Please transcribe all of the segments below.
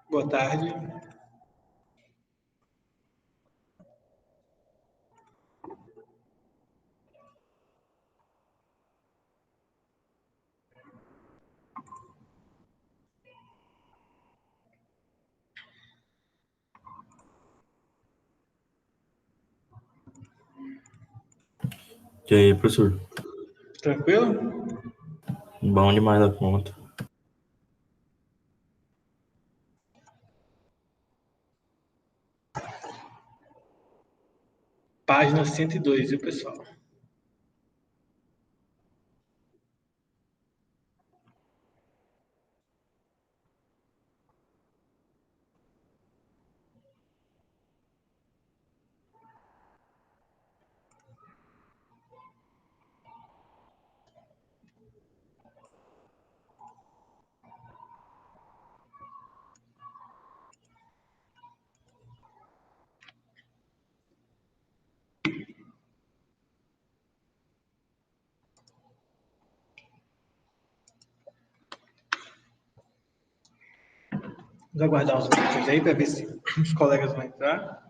Boa tarde. E aí, professor? Tranquilo? Bom demais da conta. Página 102, viu, pessoal? Vamos aguardar uns minutos aí para ver se os colegas vão entrar.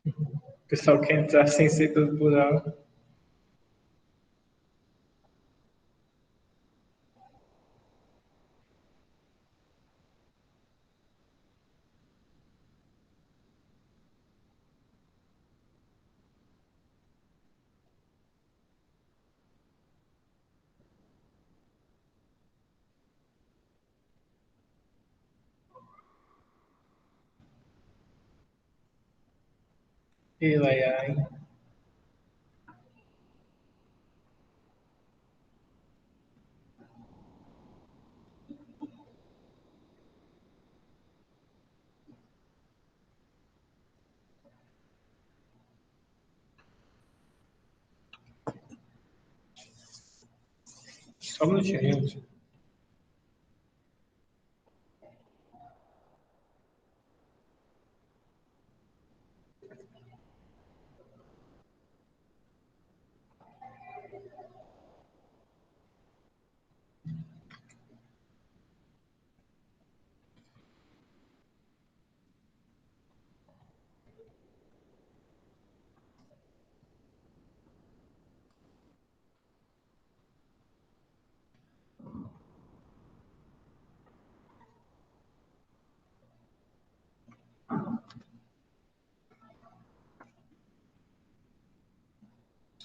O pessoal quer entrar sem ser todo plural. Ai, ai. Só um minutinho, gente.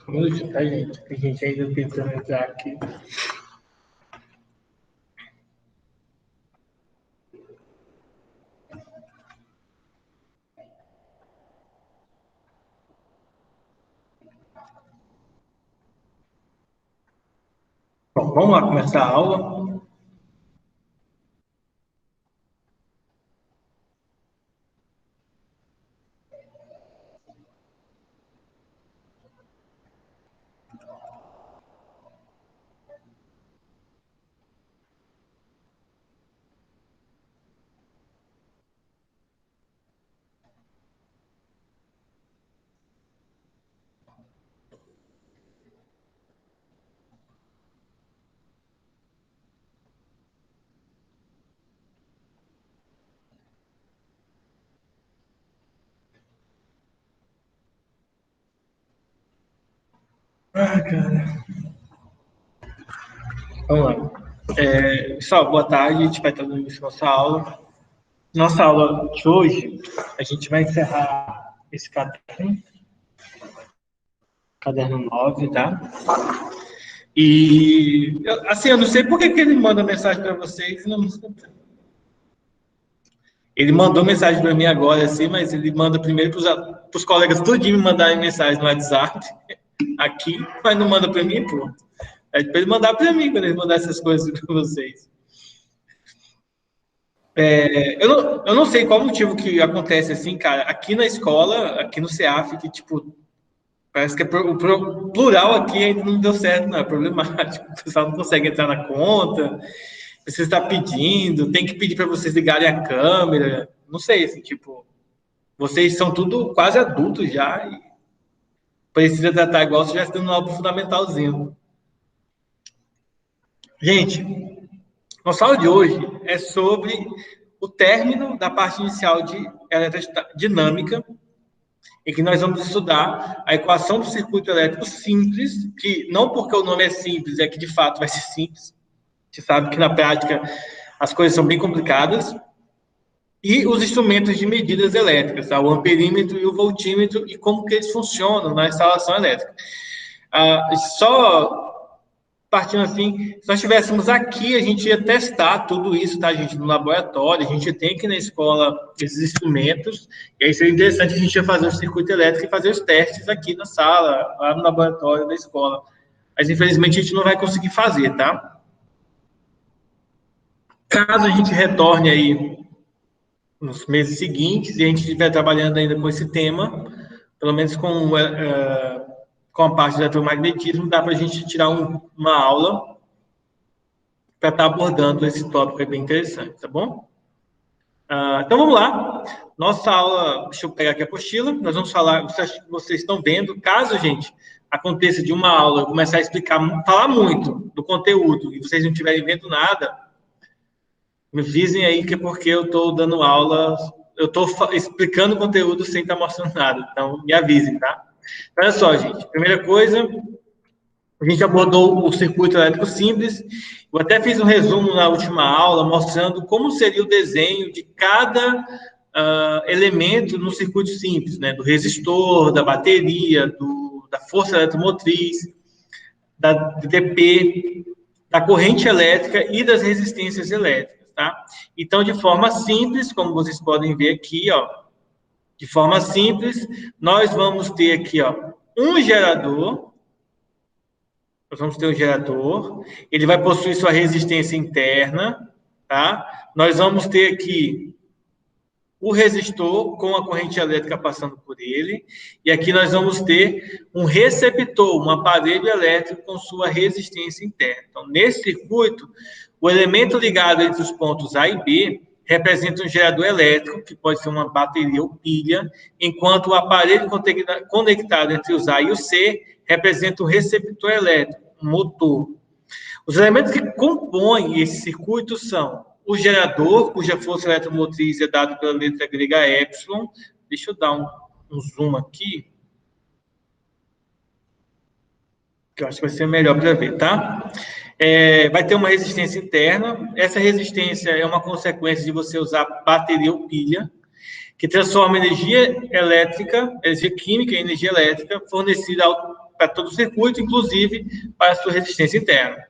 Só um minutinho, tá, gente? Tem gente ainda tentando entrar aqui. Bom, vamos lá começar a aula. Ah, cara. Vamos lá. Pessoal, boa tarde. A gente vai estar no início da nossa aula. Nossa aula de hoje, a gente vai encerrar esse caderno 9, tá? E, assim, eu não sei por que ele manda mensagem para vocês. Ele mandou mensagem para mim agora, assim, mas ele manda primeiro para os colegas tudinho me mandarem mensagem no WhatsApp aqui, mas não manda para mim, pô. É para ele mandar para mim quando ele mandar essas coisas para vocês. Eu não sei qual motivo que acontece assim, cara. Aqui na escola, aqui no CEAF, que tipo, parece que o plural aqui ainda não deu certo, não. É problemático. O pessoal não consegue entrar na conta, precisa estar pedindo, tem que pedir para vocês ligarem a câmera. Não sei, assim, tipo, vocês são tudo quase adultos já e precisa tratar igual se estivesse dando um álbum fundamentalzinho. Gente, nossa aula de hoje é sobre o término da parte inicial de eletrodinâmica, em que nós vamos estudar a equação do circuito elétrico simples, que não porque o nome é simples, é que de fato vai ser simples. A gente sabe que na prática as coisas são bem complicadas. E os instrumentos de medidas elétricas, tá? O amperímetro e o voltímetro, e como que eles funcionam na instalação elétrica. Só partindo assim, se nós estivéssemos aqui, a gente ia testar tudo isso, tá, gente, no laboratório. A gente tem aqui na escola esses instrumentos, e aí seria interessante a gente ia fazer o circuito elétrico e fazer os testes aqui na sala, lá no laboratório da escola. Mas, infelizmente, a gente não vai conseguir fazer, tá? Caso a gente retorne aí nos meses seguintes e a gente estiver trabalhando ainda com esse tema, pelo menos com a parte do eletromagnetismo, dá para a gente tirar uma aula para estar abordando esse tópico, é bem interessante, tá bom? Então vamos lá. Nossa aula, deixa eu pegar aqui a apostila, nós vamos falar, vocês estão vendo, caso, gente, aconteça de uma aula eu começar a explicar, falar muito do conteúdo e vocês não estiverem vendo nada, me avisem aí que é porque eu estou dando aula, eu estou explicando o conteúdo sem estar mostrando nada, então me avisem, tá? Olha só, gente, primeira coisa, a gente abordou o circuito elétrico simples. Eu até fiz um resumo na última aula, mostrando como seria o desenho de cada elemento no circuito simples, né? Do resistor, da bateria, da força eletromotriz, da DP, da corrente elétrica e das resistências elétricas, tá? Então, de forma simples, como vocês podem ver aqui, ó, de forma simples, nós vamos ter aqui, ó, um gerador. Nós vamos ter um gerador, ele vai possuir sua resistência interna, tá? Nós vamos ter aqui o resistor com a corrente elétrica passando por ele, e aqui nós vamos ter um receptor, um aparelho elétrico com sua resistência interna. Então, nesse circuito, o elemento ligado entre os pontos A e B representa um gerador elétrico, que pode ser uma bateria ou pilha, enquanto o aparelho conectado entre os A e o C representa um receptor elétrico, um motor. Os elementos que compõem esse circuito são o gerador, cuja força eletromotriz é dada pela letra grega epsilon. Deixa eu dar um zoom aqui, que eu acho que vai ser melhor para ver, tá? Vai ter uma resistência interna. Essa resistência é uma consequência de você usar bateria ou pilha, que transforma energia elétrica, energia química em energia elétrica, fornecida para todo o circuito, inclusive para a sua resistência interna.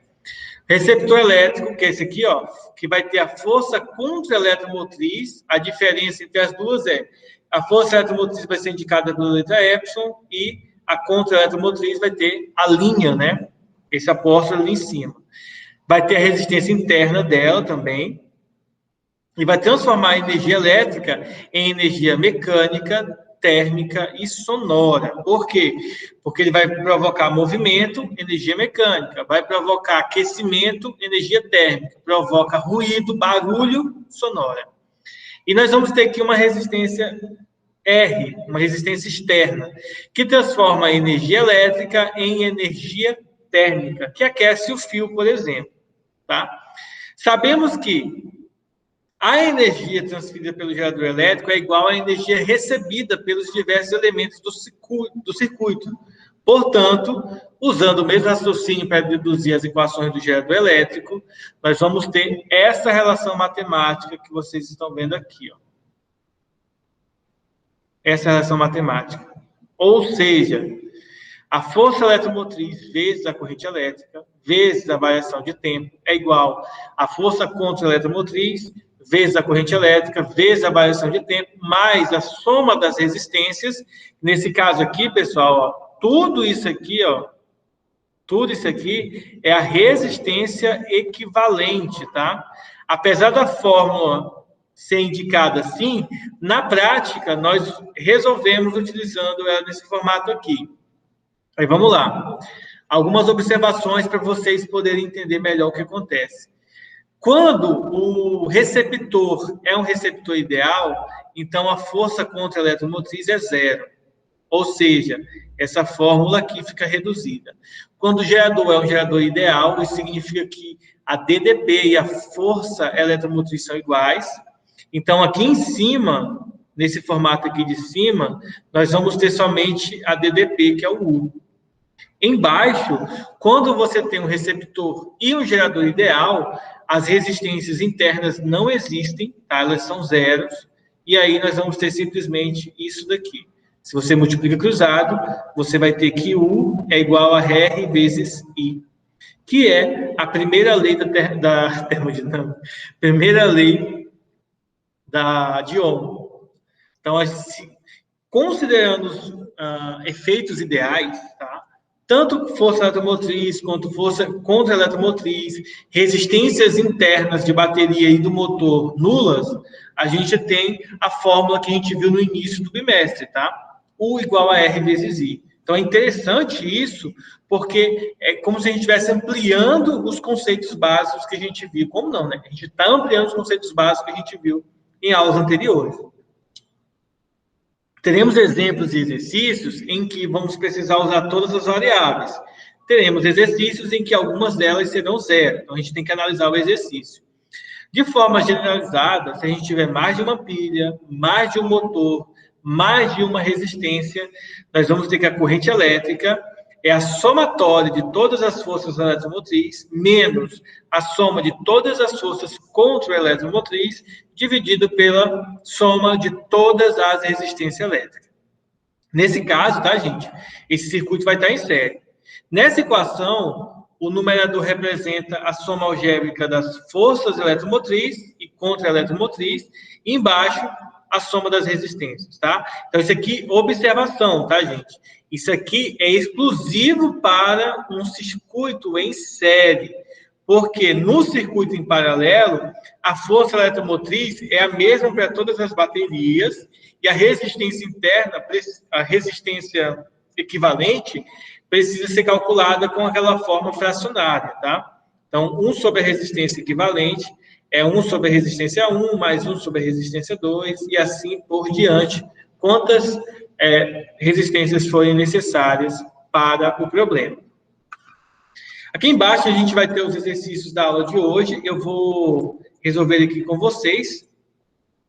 Receptor elétrico, que é esse aqui, ó, que vai ter a força contra-eletromotriz. A diferença entre as duas é a força eletromotriz vai ser indicada pela letra epsilon e a contra-eletromotriz vai ter a linha, né? Esse apóstolo ali em cima. vai ter a resistência interna dela também, e vai transformar a energia elétrica em energia mecânica, térmica e sonora. Por quê? Porque ele vai provocar movimento, energia mecânica, vai provocar aquecimento, energia térmica, provoca ruído, barulho, sonora. E nós vamos ter aqui uma resistência R, uma resistência externa, que transforma a energia elétrica em energia térmica, que aquece o fio, por exemplo. Tá? Sabemos que a energia transferida pelo gerador elétrico é igual à energia recebida pelos diversos elementos do circuito. Portanto, usando o mesmo raciocínio para deduzir as equações do gerador elétrico, nós vamos ter essa relação matemática que vocês estão vendo aqui. Ó. Essa relação matemática. Ou seja, a força eletromotriz vezes a corrente elétrica, vezes a variação de tempo, é igual à força contra-eletromotriz vezes a corrente elétrica, vezes a variação de tempo, mais a soma das resistências. Nesse caso aqui, pessoal, ó, tudo isso aqui é a resistência equivalente, tá? Apesar da fórmula ser indicada assim, na prática, nós resolvemos utilizando ela nesse formato aqui. Aí vamos lá. Algumas observações para vocês poderem entender melhor o que acontece. Quando o receptor é um receptor ideal, então a força contra a eletromotriz é zero. Ou seja, essa fórmula aqui fica reduzida. Quando o gerador é um gerador ideal, isso significa que a DDP e a força eletromotriz são iguais. Então, aqui em cima, nesse formato aqui de cima, nós vamos ter somente a DDP, que é o U. Embaixo, quando você tem um receptor e um gerador ideal, as resistências internas não existem, tá? Elas são zeros, e aí nós vamos ter simplesmente isso daqui. Se você multiplica cruzado, você vai ter que U é igual a R vezes I, que é a primeira lei da termodinâmica, primeira lei de Ohm. Então, considerando os efeitos ideais, tá? Tanto força eletromotriz quanto força contra-eletromotriz, resistências internas de bateria e do motor nulas, a gente tem a fórmula que a gente viu no início do bimestre, tá? U igual a R vezes I. Então, é interessante isso, porque é como se a gente estivesse ampliando os conceitos básicos que a gente viu. Como não, né? A gente está ampliando os conceitos básicos que a gente viu em aulas anteriores. Teremos exemplos de exercícios em que vamos precisar usar todas as variáveis. Teremos exercícios em que algumas delas serão zero. Então, a gente tem que analisar o exercício. De forma generalizada, se a gente tiver mais de uma pilha, mais de um motor, mais de uma resistência, nós vamos ter que a corrente elétrica é a somatória de todas as forças da eletromotriz, menos a soma de todas as forças contra a eletromotriz, dividido pela soma de todas as resistências elétricas. Nesse caso, tá, gente? Esse circuito vai estar em série. Nessa equação, o numerador representa a soma algébrica das forças eletromotriz e contra a eletromotriz, e embaixo, a soma das resistências, tá? Então, isso aqui, observação, tá, gente? Isso aqui é exclusivo para um circuito em série, porque no circuito em paralelo, a força eletromotriz é a mesma para todas as baterias e a resistência interna, a resistência equivalente, precisa ser calculada com aquela forma fracionária, tá? Então, 1 sobre a resistência equivalente é 1 sobre a resistência 1, mais 1 sobre a resistência 2, e assim por diante, quantas resistências forem necessárias para o problema. Aqui embaixo a gente vai ter os exercícios da aula de hoje. Eu vou resolver aqui com vocês.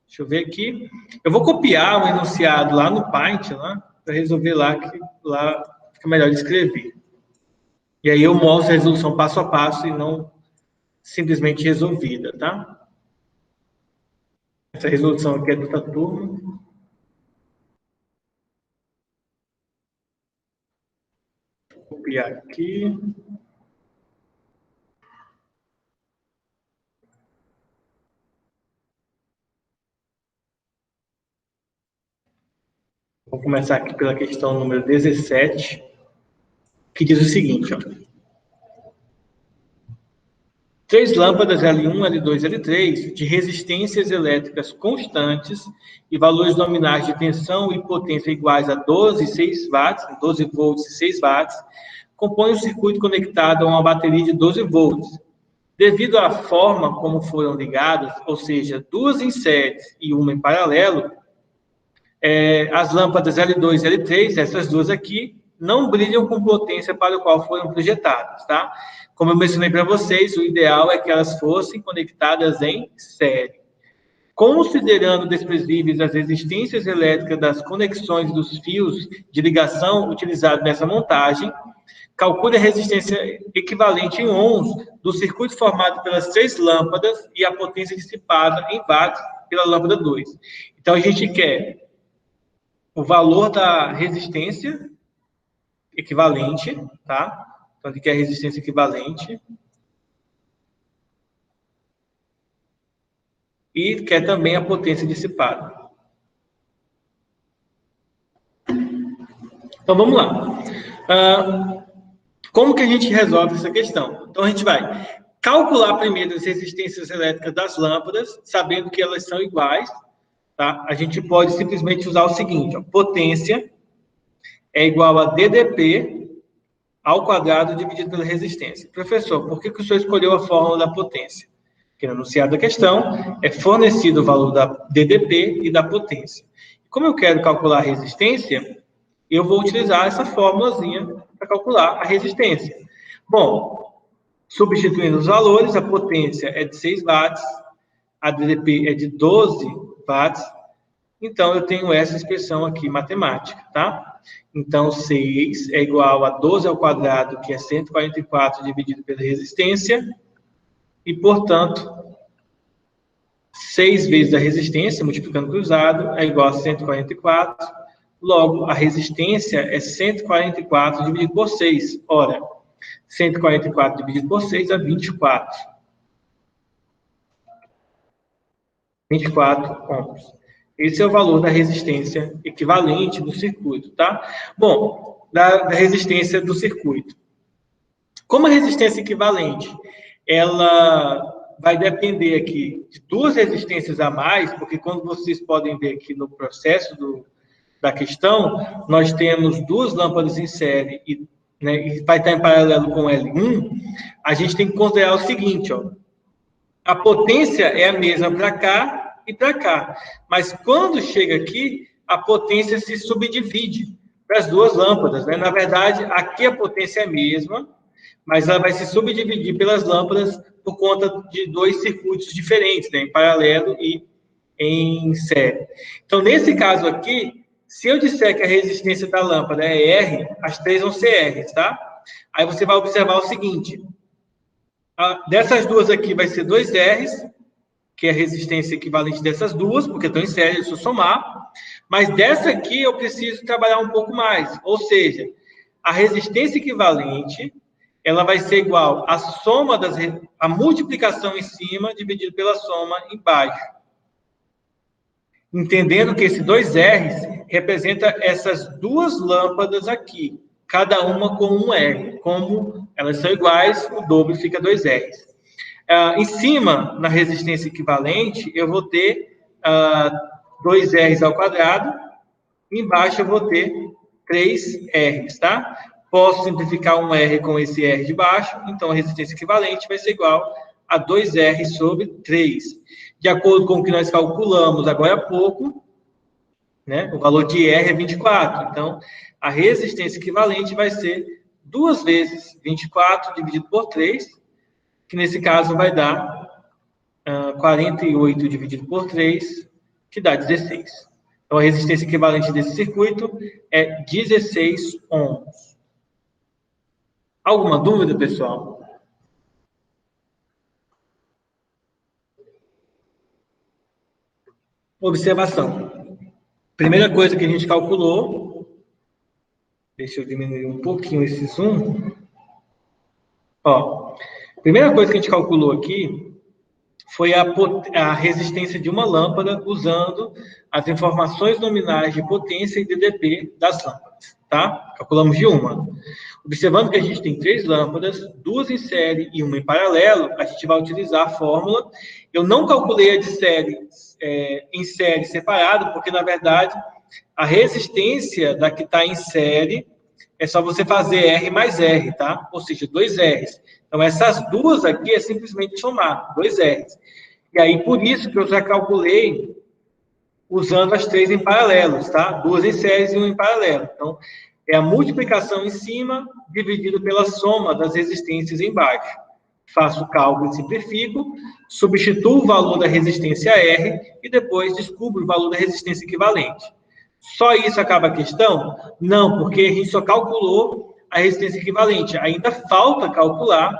Deixa eu ver aqui. Eu vou copiar o enunciado lá no Paint, para resolver lá, que lá fica melhor de escrever. E aí eu mostro a resolução passo a passo e não simplesmente resolvida, tá? Essa resolução aqui é do turma. Vou copiar aqui. Vou começar aqui pela questão número 17, que diz o seguinte, ó. 3 lâmpadas L1, L2, L3 de resistências elétricas constantes e valores nominais de tensão e potência iguais a 12 e 6 watts, 12 volts e 6 watts, compõem um circuito conectado a uma bateria de 12 volts. Devido à forma como foram ligadas, ou seja, 2 em série e uma em paralelo, as lâmpadas L2 e L3, essas duas aqui, não brilham com potência para o qual foram projetadas, tá? Como eu mencionei para vocês, o ideal é que elas fossem conectadas em série. Considerando desprezíveis as resistências elétricas das conexões dos fios de ligação utilizados nessa montagem, calcule a resistência equivalente em ohms do circuito formado pelas 3 lâmpadas e a potência dissipada em watts pela lâmpada 2. Então, a gente quer o valor da resistência equivalente, tá? Então, ele quer a resistência equivalente. E quer também a potência dissipada. Então, vamos lá. Como que a gente resolve essa questão? Então, a gente vai calcular primeiro as resistências elétricas das lâmpadas, sabendo que elas são iguais. Tá? A gente pode simplesmente usar o seguinte, ó, potência é igual a DDP ao quadrado dividido pela resistência. Professor, por que o senhor escolheu a fórmula da potência? Porque no enunciado da questão é fornecido o valor da DDP e da potência. Como eu quero calcular a resistência, eu vou utilizar essa fórmulazinha para calcular a resistência. Bom, substituindo os valores, a potência é de 6 watts, a DDP é de 12 watts, então eu tenho essa expressão aqui matemática, tá? Então, 6 é igual a 12 ao quadrado, que é 144 dividido pela resistência, e, portanto, 6 vezes a resistência, multiplicando cruzado, é igual a 144. Logo, a resistência é 144 dividido por 6. Ora, 144 dividido por 6 é 24. 24 ohms. Esse é o valor da resistência equivalente do circuito, tá? Bom, da resistência do circuito. Como a resistência equivalente, ela vai depender aqui de 2 resistências a mais, porque quando vocês podem ver aqui no processo da questão, nós temos 2 lâmpadas em série e, né, e vai estar em paralelo com L1, a gente tem que considerar o seguinte, ó, a potência é a mesma para cá e para cá, mas quando chega aqui, a potência se subdivide para as 2 lâmpadas, né? Na verdade, aqui a potência é a mesma, mas ela vai se subdividir pelas lâmpadas por conta de 2 circuitos diferentes, né? Em paralelo e em série. Então, nesse caso aqui, se eu disser que a resistência da lâmpada é R, as 3 vão ser R, tá? Aí você vai observar o seguinte, dessas 2 aqui vai ser 2 R's, que é a resistência equivalente dessas 2, porque estão em série, eu só somar, mas dessa aqui eu preciso trabalhar um pouco mais, ou seja, a resistência equivalente, ela vai ser igual à soma a multiplicação em cima dividido pela soma embaixo. Entendendo que esse 2R's representa essas 2 lâmpadas aqui, cada uma com um R. Como elas são iguais, o dobro fica 2R's. Em cima, na resistência equivalente, eu vou ter 2R's ao quadrado, embaixo eu vou ter 3R's, tá? Posso simplificar um R com esse R de baixo, então a resistência equivalente vai ser igual a 2R sobre 3. De acordo com o que nós calculamos agora há pouco, né, o valor de R é 24, então a resistência equivalente vai ser 2 vezes 24 dividido por 3, que nesse caso vai dar 48 dividido por 3, que dá 16. Então, a resistência equivalente desse circuito é 16 ohms. Alguma dúvida, pessoal? Observação. Primeira coisa que a gente calculou, deixa eu diminuir um pouquinho esse zoom. Ó, primeira coisa que a gente calculou aqui foi a resistência de uma lâmpada usando as informações nominais de potência e DDP das lâmpadas, tá? Calculamos de uma. Observando que a gente tem 3 lâmpadas, 2 em série e uma em paralelo, a gente vai utilizar a fórmula. Eu não calculei a de série em série separado, porque, na verdade, a resistência da que está em série é só você fazer R mais R, tá? Ou seja, 2 R's. Então, essas duas aqui é simplesmente somar, 2 R's. E aí, por isso que eu já calculei usando as 3 em paralelos, tá? 2 em séries e 1 em paralelo. Então, é a multiplicação em cima dividido pela soma das resistências embaixo. Faço o cálculo e simplifico, substituo o valor da resistência R e depois descubro o valor da resistência equivalente. Só isso acaba a questão? Não, porque a gente só calculou a resistência equivalente. Ainda falta calcular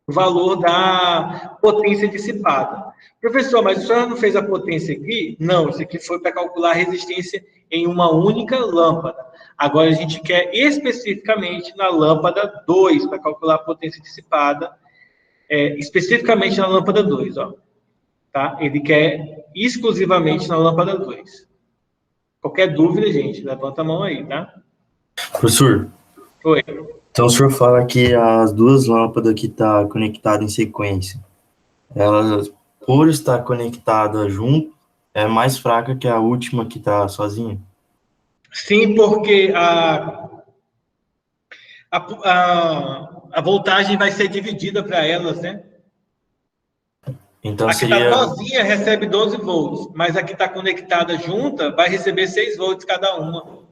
o valor da potência dissipada. Professor, mas o senhor não fez a potência aqui? Não, isso aqui foi para calcular a resistência em uma única lâmpada. Agora a gente quer especificamente na lâmpada 2, para calcular a potência dissipada, especificamente na lâmpada 2, ó. Tá? Ele quer exclusivamente na lâmpada 2. Qualquer dúvida, gente, levanta a mão aí, tá? Professor, Oi. então o senhor fala que as duas lâmpadas que estão tá conectadas em sequência, elas, por estar conectadas junto, é mais fraca que a última que está sozinha? Sim, porque a voltagem vai ser dividida para elas, né? Então A que está seria... sozinha recebe 12 volts, mas a que está conectada junta vai receber 6 volts cada uma.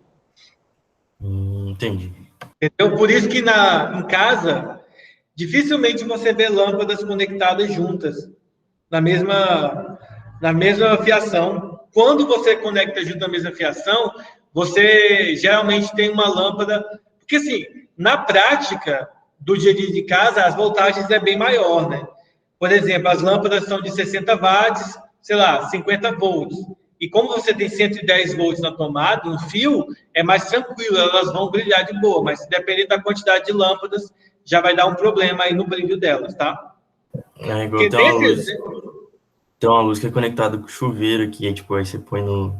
Entendi. Entendeu? Por isso que em casa, dificilmente você vê lâmpadas conectadas juntas, na mesma fiação. Quando você conecta junto na mesma fiação, você geralmente tem uma lâmpada... Porque, assim, na prática do dia a dia de casa, as voltagens é bem maior, né? Por exemplo, as lâmpadas são de 60 watts, sei lá, 50 volts. E como você tem 110 volts na tomada, no fio, é mais tranquilo, elas vão brilhar de boa. Mas dependendo da quantidade de lâmpadas, já vai dar um problema aí no brilho delas, tá? É igual Porque tem uma luz que é conectada com o chuveiro aqui, tipo, aí você põe no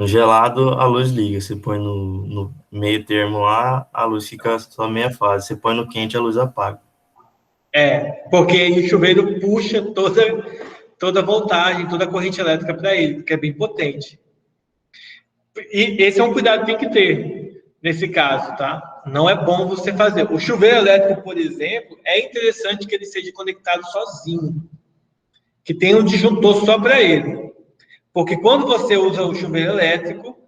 gelado, a luz liga. Você põe no meio termo lá, a luz fica só meia fase. Você põe no quente, a luz apaga. Porque o chuveiro puxa toda a voltagem, toda a corrente elétrica para ele, porque é bem potente. E esse é um cuidado que tem que ter nesse caso, tá? Não é bom você fazer. O chuveiro elétrico, por exemplo, é interessante que ele seja conectado sozinho, que tenha um disjuntor só para ele. Porque quando você usa o chuveiro elétrico,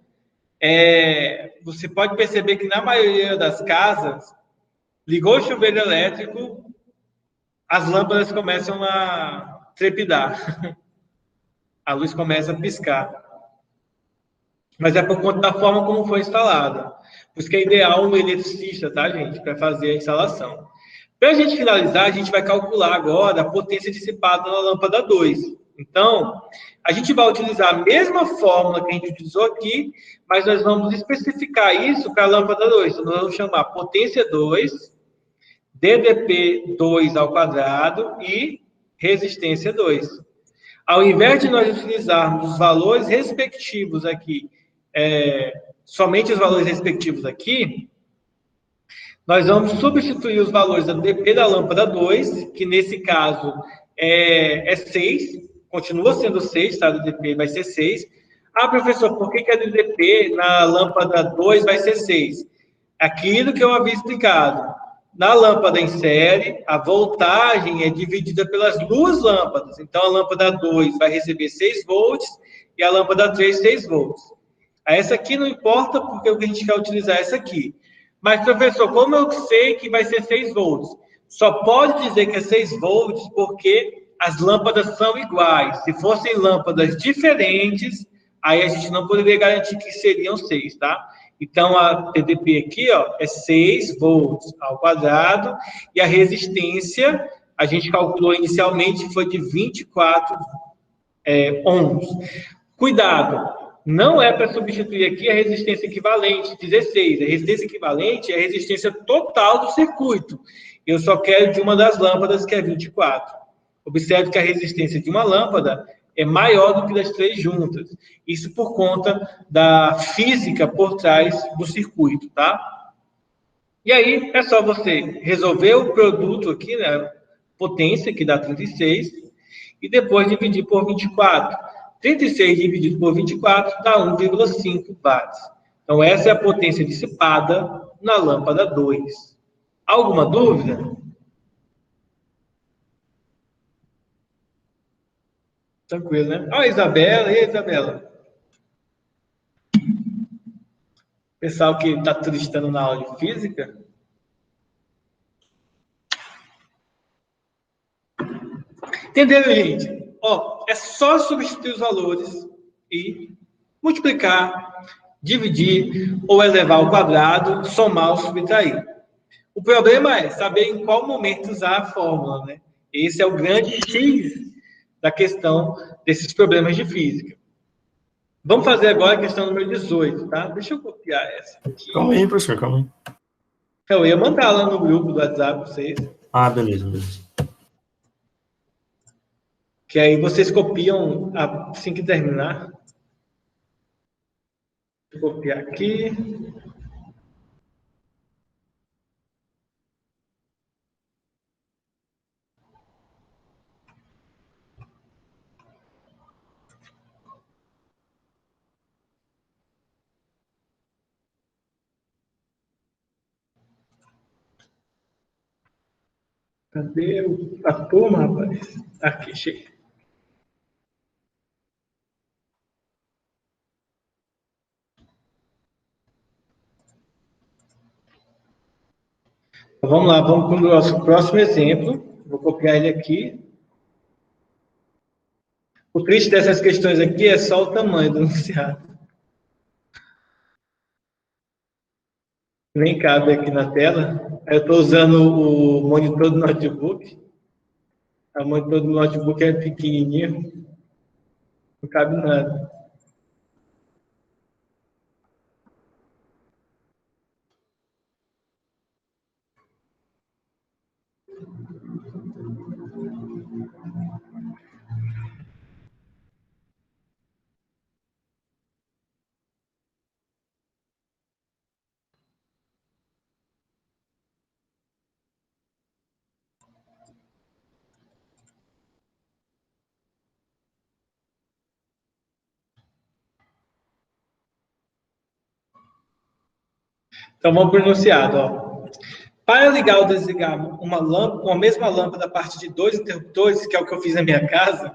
você pode perceber que na maioria das casas, ligou o chuveiro elétrico, as lâmpadas começam a trepidar. A luz começa a piscar. Mas é por conta da forma como foi instalada. Por isso que é ideal um eletricista, tá, gente? Para fazer a instalação. Para a gente finalizar, a gente vai calcular agora a potência dissipada na lâmpada 2. Então, a gente vai utilizar a mesma fórmula que a gente utilizou aqui, mas nós vamos especificar isso para a lâmpada 2. Então, nós vamos chamar potência 2, DDP 2 ao quadrado e resistência 2. Ao invés de nós utilizarmos os valores respectivos aqui, somente os valores respectivos aqui, nós vamos substituir os valores da DP da lâmpada 2, que nesse caso é 6, continua sendo 6, tá? A DP vai ser 6. Ah, professor, por que a DDP na lâmpada 2 vai ser 6? Aquilo que eu havia explicado. Na lâmpada em série, a voltagem é dividida pelas duas lâmpadas. Então, a lâmpada 2 vai receber 6 volts e a lâmpada 3, 6 volts. Essa aqui não importa, porque o que a gente quer utilizar é essa aqui. Mas, professor, como eu sei que vai ser 6 volts? Só pode dizer que é 6 volts porque as lâmpadas são iguais. Se fossem lâmpadas diferentes, aí a gente não poderia garantir que seriam 6, tá? Então, a TDP aqui, ó, é 6 volts ao quadrado, e a resistência, a gente calculou inicialmente, foi de 24 ohms. Cuidado, não é para substituir aqui a resistência equivalente, 16. A resistência equivalente é a resistência total do circuito. Eu só quero de uma das lâmpadas, que é 24. Observe que a resistência de uma lâmpada é maior do que das 3 juntas. Isso por conta da física por trás do circuito, tá? E aí, é só você resolver o produto aqui, né? Potência, que dá 36, e depois dividir por 24. 36 dividido por 24 dá 1,5 watts. Então, essa é a potência dissipada na lâmpada 2. Alguma dúvida? Tranquilo, né? Olha a Isabela. E aí, Isabela? Pessoal que está turistando na aula de física. Entenderam, gente? Ó, é só substituir os valores e multiplicar, dividir ou elevar ao quadrado, somar ou subtrair. O problema é saber em qual momento usar a fórmula, né? Esse é o grande X da questão desses problemas de física. Vamos fazer agora a questão número 18, tá? Deixa eu copiar essa aqui. Calma aí, professor, calma aí. Eu ia mandar lá no grupo do WhatsApp para vocês. Ah, beleza, beleza. Que aí vocês copiam assim que terminar. Vou copiar aqui. Cadê a turma, rapaz? Aqui, cheguei. Então, vamos lá, vamos para o nosso próximo exemplo. Vou copiar ele aqui. O triste dessas questões aqui é só o tamanho do enunciado. Nem cabe aqui na tela. Eu estou usando o monitor do notebook. O monitor do notebook é pequenininho. Não cabe nada. Então, vamos para o enunciado. Ó. Para ligar ou desligar uma mesma lâmpada a partir de 2 interruptores, que é o que eu fiz na minha casa,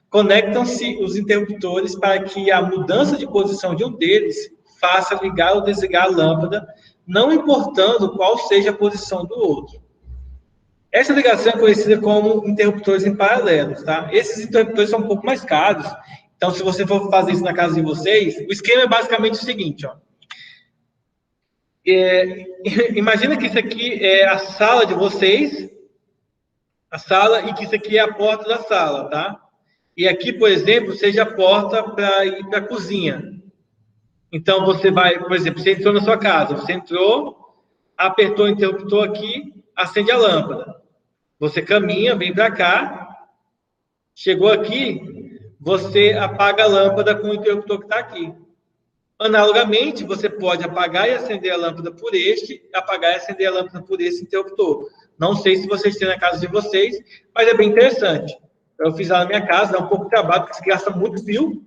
conectam-se os interruptores para que a mudança de posição de um deles faça ligar ou desligar a lâmpada, não importando qual seja a posição do outro. Essa ligação é conhecida como interruptores em paralelo, tá? Esses interruptores são um pouco mais caros, então se você for fazer isso na casa de vocês, o esquema é basicamente o seguinte, ó. Imagina que isso aqui é a sala de vocês, a sala, e que isso aqui é a porta da sala, tá? E aqui, por exemplo, seja a porta para ir para a cozinha. Então, você vai, por exemplo, você entrou na sua casa, você entrou, apertou o interruptor aqui, acende a lâmpada. Você caminha, vem para cá, chegou aqui, você apaga a lâmpada com o interruptor que está aqui. Analogamente, você pode apagar e acender a lâmpada por apagar e acender a lâmpada por esse interruptor. Não sei se vocês têm na casa de vocês, mas é bem interessante. Eu fiz lá na minha casa, dá um pouco de trabalho, porque você gasta muito fio,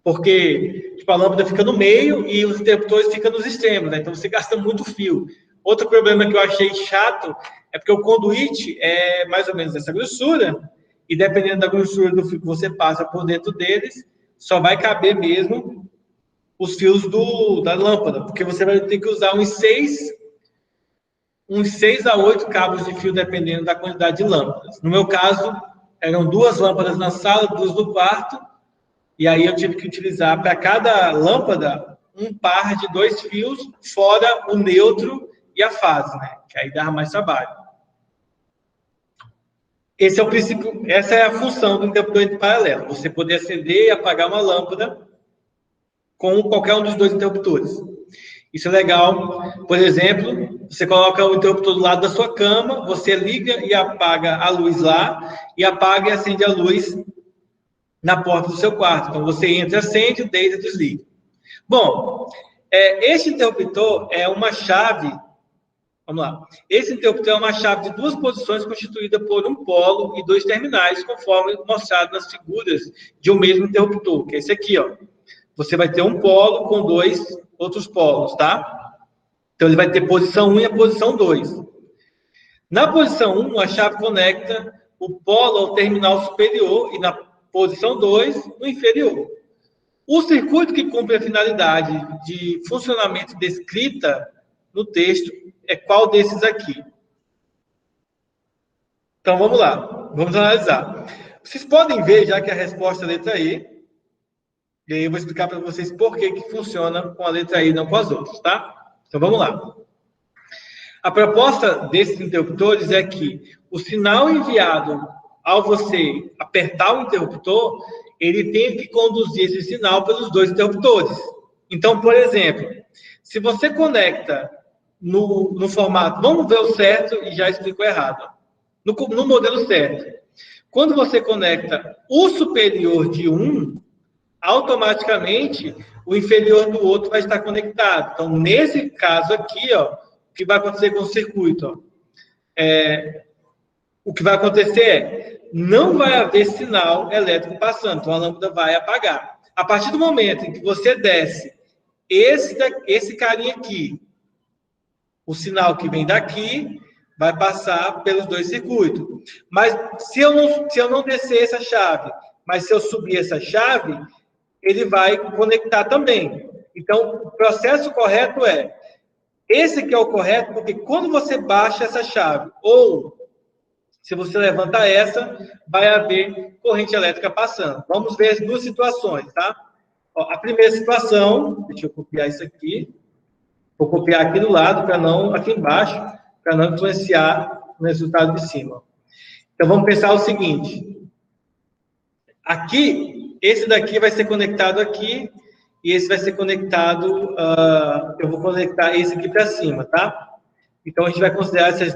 porque tipo, a lâmpada fica no meio e os interruptores ficam nos extremos, né? Então você gasta muito fio. Outro problema que eu achei chato é porque o conduíte é mais ou menos essa grossura, e dependendo da grossura do fio que você passa por dentro deles, só vai caber mesmo os fios da lâmpada, porque você vai ter que usar uns 6 a 8 cabos de fio, dependendo da quantidade de lâmpadas. No meu caso, eram 2 lâmpadas na sala, 2 no quarto, e aí eu tive que utilizar para cada lâmpada um par de 2 fios, fora o neutro e a fase, né? Que aí dava mais trabalho. Esse é o princípio, essa é a função do interruptor em paralelo, você poder acender e apagar uma lâmpada com qualquer um dos 2 interruptores. Isso é legal. Por exemplo, você coloca o interruptor do lado da sua cama, você liga e apaga a luz lá, e apaga e acende a luz na porta do seu quarto. Então, você entra, acende, deita, desliga. Bom, este interruptor é uma chave. Vamos lá. Esse interruptor é uma chave de duas posições constituída por um polo e dois terminais, conforme mostrado nas figuras de um mesmo interruptor, que é esse aqui, ó. Você vai ter um polo com dois outros polos, tá? Então, ele vai ter posição 1 e a posição 2. Na posição 1, a chave conecta o polo ao terminal superior e na posição 2, no inferior. O circuito que cumpre a finalidade de funcionamento descrita no texto é qual desses aqui? Então, vamos lá. Vamos analisar. Vocês podem ver, já que a resposta é a letra E, e aí eu vou explicar para vocês por que funciona com a letra I e não com as outras, tá? Então, vamos lá. A proposta desses interruptores é que o sinal enviado ao você apertar o interruptor, ele tem que conduzir esse sinal pelos dois interruptores. Então, por exemplo, se você conecta no formato... Vamos ver o certo e já explico errado. No modelo certo. Quando você conecta o superior de um, automaticamente o inferior do outro vai estar conectado. Então, nesse caso aqui, ó, o que vai acontecer com o circuito? Ó, o que vai acontecer é, não vai haver sinal elétrico passando, então a lâmpada vai apagar. A partir do momento em que você desce esse carinha aqui, o sinal que vem daqui vai passar pelos dois circuitos. Mas se eu não descer essa chave, mas se eu subir essa chave, ele vai conectar também. Então, o processo correto é, esse que é o correto, porque quando você baixa essa chave, ou se você levanta essa, vai haver corrente elétrica passando. Vamos ver as duas situações, tá? Ó, a primeira situação, deixa eu copiar isso aqui, vou copiar aqui do lado, para não, aqui embaixo, para não influenciar no resultado de cima. Então, vamos pensar o seguinte. Aqui, esse daqui vai ser conectado aqui, e esse vai ser conectado, eu vou conectar esse aqui para cima, tá? Então, a gente vai considerar esses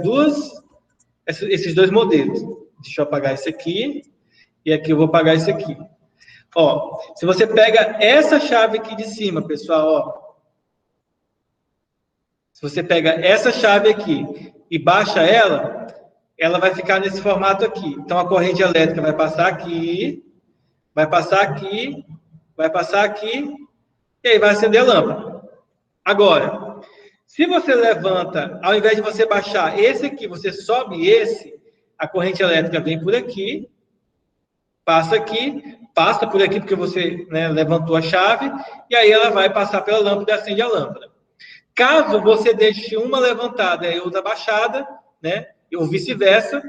dois modelos. Deixa eu apagar esse aqui, e aqui eu vou apagar esse aqui. Ó, se você pega essa chave aqui de cima, pessoal, ó, se você pega essa chave aqui e baixa ela, ela vai ficar nesse formato aqui. Então, a corrente elétrica vai passar aqui, vai passar aqui, vai passar aqui, e aí vai acender a lâmpada. Agora, se você levanta, ao invés de você baixar esse aqui, você sobe esse, a corrente elétrica vem por aqui, passa por aqui, porque você, né, levantou a chave, e aí ela vai passar pela lâmpada e acende a lâmpada. Caso você deixe uma levantada e outra baixada, né, ou vice-versa,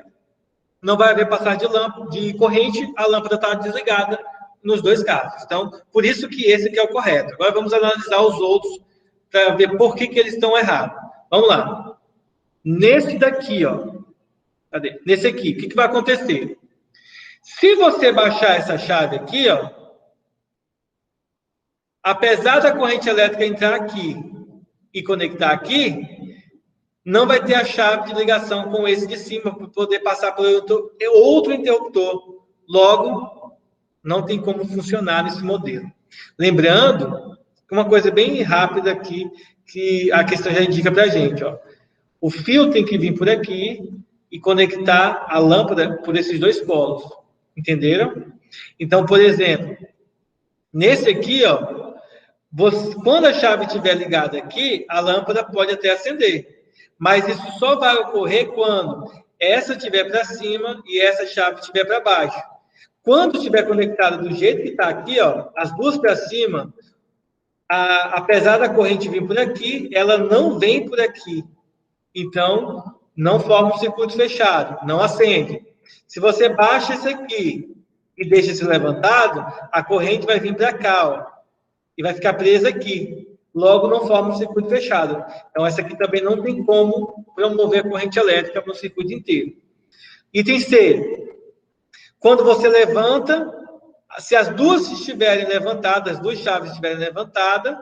não vai haver passagem de corrente, a lâmpada está desligada nos dois casos. Então, por isso que esse aqui é o correto. Agora vamos analisar os outros para ver por que eles estão errados. Vamos lá. Nesse daqui, ó. Cadê? Nesse aqui, o que vai acontecer? Se você baixar essa chave aqui, ó, apesar da corrente elétrica entrar aqui e conectar aqui, não vai ter a chave de ligação com esse de cima para poder passar por outro interruptor. Logo, não tem como funcionar nesse modelo. Lembrando, uma coisa bem rápida aqui, que a questão já indica para a gente, ó. O fio tem que vir por aqui e conectar a lâmpada por esses dois polos. Entenderam? Então, por exemplo, nesse aqui, ó, quando a chave estiver ligada aqui, a lâmpada pode até acender. Mas isso só vai ocorrer quando essa estiver para cima e essa chave estiver para baixo. Quando estiver conectada do jeito que está aqui, ó, as duas para cima, apesar da corrente vir por aqui, ela não vem por aqui. Então, não forma um circuito fechado, não acende. Se você baixa esse aqui e deixa esse levantado, a corrente vai vir para cá, ó, e vai ficar presa aqui. Logo, não forma um circuito fechado. Então, essa aqui também não tem como promover a corrente elétrica para o circuito inteiro. Item C. Quando você levanta, se as duas estiverem levantadas, as duas chaves estiverem levantadas,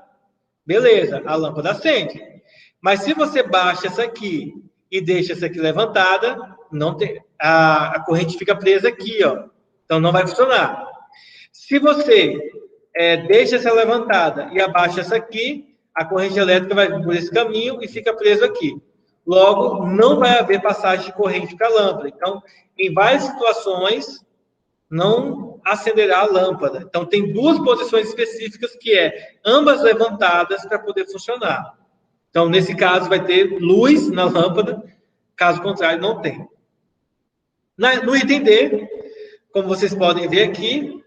beleza, a lâmpada acende. Mas se você baixa essa aqui e deixa essa aqui levantada, não tem, a corrente fica presa aqui, ó. Então, não vai funcionar. Se você deixa essa levantada e abaixa essa aqui, a corrente elétrica vai por esse caminho e fica preso aqui. Logo, não vai haver passagem de corrente para a lâmpada. Então, em várias situações, não acenderá a lâmpada. Então, tem duas posições específicas que ambas levantadas para poder funcionar. Então, nesse caso, vai ter luz na lâmpada, caso contrário, não tem. No item D, como vocês podem ver aqui,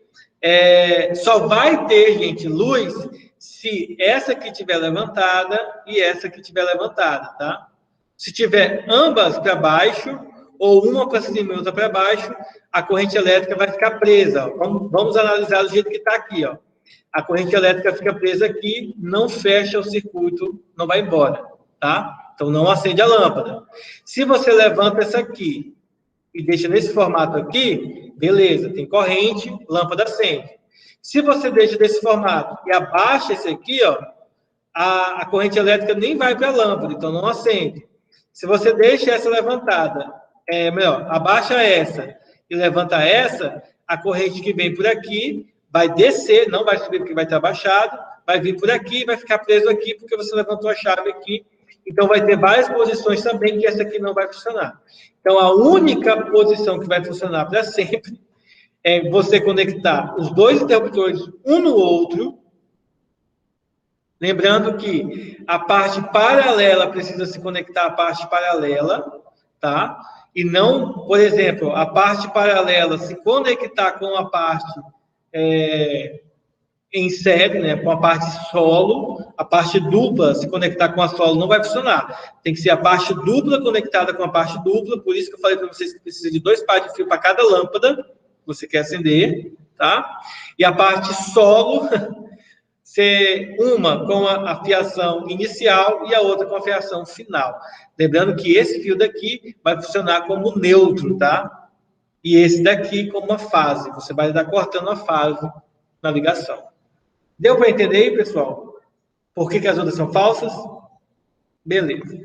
só vai ter, gente, luz se essa aqui estiver levantada e essa aqui estiver levantada, tá? Se tiver ambas para baixo, ou uma para cima e outra para baixo, a corrente elétrica vai ficar presa. Vamos analisar do jeito que está aqui, ó. A corrente elétrica fica presa aqui, não fecha o circuito, não vai embora, tá? Então, não acende a lâmpada. Se você levanta essa aqui e deixa nesse formato aqui, beleza, tem corrente, lâmpada acende. Se você deixa desse formato e abaixa esse aqui, ó, a corrente elétrica nem vai para a lâmpada, então não acende. Se você deixa essa levantada, abaixa essa e levanta essa, a corrente que vem por aqui vai descer, não vai subir porque vai estar abaixado, vai vir por aqui e vai ficar preso aqui porque você levantou a chave aqui. Então, vai ter várias posições também que essa aqui não vai funcionar. Então, a única posição que vai funcionar para sempre é você conectar os dois interruptores um no outro. Lembrando que a parte paralela precisa se conectar à parte paralela, tá? E não, por exemplo, a parte paralela se conectar com a parte em série, né, com a parte solo, a parte dupla se conectar com a solo não vai funcionar. Tem que ser a parte dupla conectada com a parte dupla, por isso que eu falei para vocês que precisa de 2 pares de fio para cada lâmpada que você quer acender, tá? E a parte solo ser uma com a fiação inicial e a outra com a fiação final. Lembrando que esse fio daqui vai funcionar como neutro, tá? E esse daqui como uma fase. Você vai estar cortando a fase na ligação. Deu para entender aí, pessoal? Por que as outras são falsas? Beleza.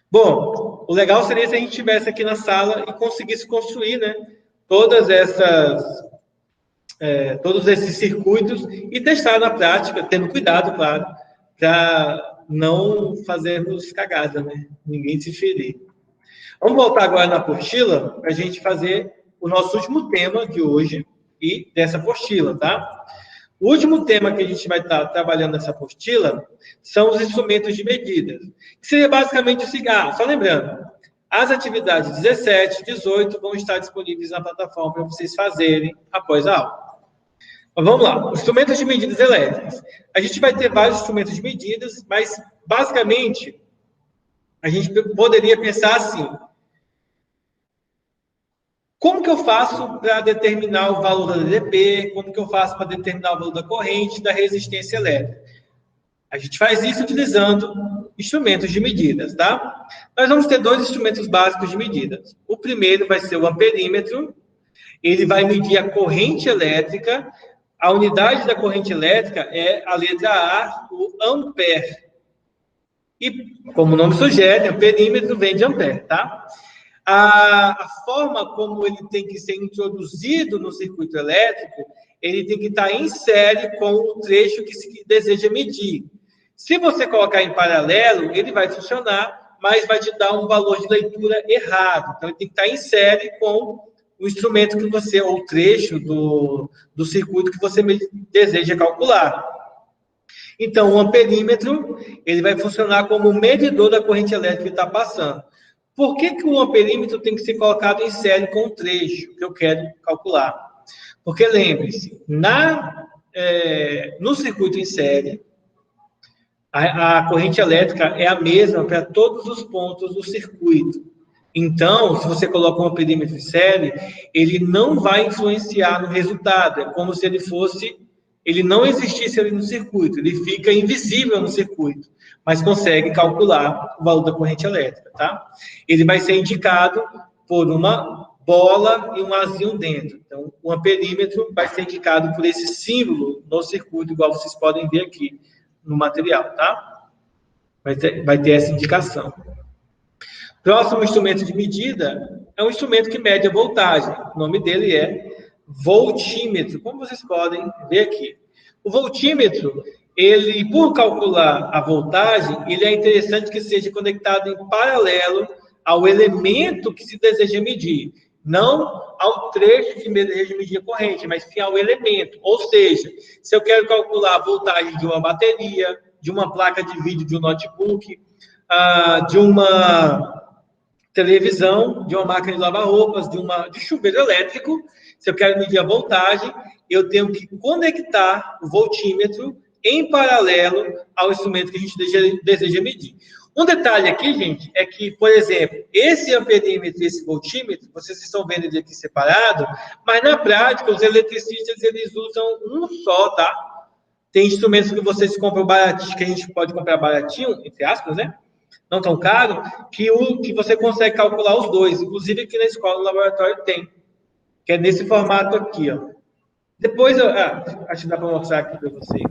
Bom, o legal seria se a gente estivesse aqui na sala e conseguisse construir, né? Todos esses circuitos e testar na prática, tendo cuidado, claro, para não fazermos cagada, né? Ninguém se ferir. Vamos voltar agora na apostila para a gente fazer o nosso último tema de hoje e dessa apostila, tá? O último tema que a gente vai estar trabalhando nessa apostila são os instrumentos de medida, que seria basicamente o cigarro. Só lembrando, as atividades 17 e 18 vão estar disponíveis na plataforma para vocês fazerem após a aula. Mas vamos lá, instrumentos de medidas elétricas. A gente vai ter vários instrumentos de medidas, mas basicamente a gente poderia pensar assim: como que eu faço para determinar o valor da DDP? Como que eu faço para determinar o valor da corrente, da resistência elétrica? A gente faz isso utilizando instrumentos de medidas, tá? Nós vamos ter 2 instrumentos básicos de medidas. O primeiro vai ser o amperímetro. Ele vai medir a corrente elétrica. A unidade da corrente elétrica é a letra A, o ampere. E, como o nome sugere, amperímetro vem de ampere, tá? A forma como ele tem que ser introduzido no circuito elétrico, ele tem que estar em série com o trecho que se deseja medir. Se você colocar em paralelo, ele vai funcionar, mas vai te dar um valor de leitura errado. Então, ele tem que estar em série com o instrumento que você, ou o trecho do circuito que você deseja calcular. Então, o amperímetro, ele vai funcionar como um medidor da corrente elétrica que está passando. Por que o amperímetro tem que ser colocado em série com o trecho que eu quero calcular? Porque, lembre-se, no circuito em série, a corrente elétrica é a mesma para todos os pontos do circuito. Então, se você coloca um amperímetro em série, ele não vai influenciar no resultado. É como se ele não existisse ali no circuito. Ele fica invisível no circuito, mas consegue calcular o valor da corrente elétrica, tá? Ele vai ser indicado por uma bola e um azinho dentro. Então, o amperímetro vai ser indicado por esse símbolo no circuito, igual vocês podem ver aqui no material, tá? Vai ter essa indicação. Próximo instrumento de medida é um instrumento que mede a voltagem. O nome dele é voltímetro, como vocês podem ver aqui. O voltímetro, ele, por calcular a voltagem, ele é interessante que seja conectado em paralelo ao elemento que se deseja medir. Não ao trecho que se deseja medir a corrente, mas sim ao elemento. Ou seja, se eu quero calcular a voltagem de uma bateria, de uma placa de vídeo, de um notebook, de uma televisão, de uma máquina de lavar roupas, de chuveiro elétrico, se eu quero medir a voltagem, eu tenho que conectar o voltímetro em paralelo ao instrumento que a gente deseja medir. Um detalhe aqui, gente, é que, por exemplo, esse amperímetro e esse voltímetro, vocês estão vendo ele aqui separado, mas na prática, os eletricistas, eles usam um só, tá? Tem instrumentos que vocês compram baratinho, que a gente pode comprar baratinho, entre aspas, né? Não tão caro, que você consegue calcular os dois. Inclusive, aqui na escola, no laboratório, tem. Que é nesse formato aqui, ó. Depois, acho que dá para mostrar aqui para vocês.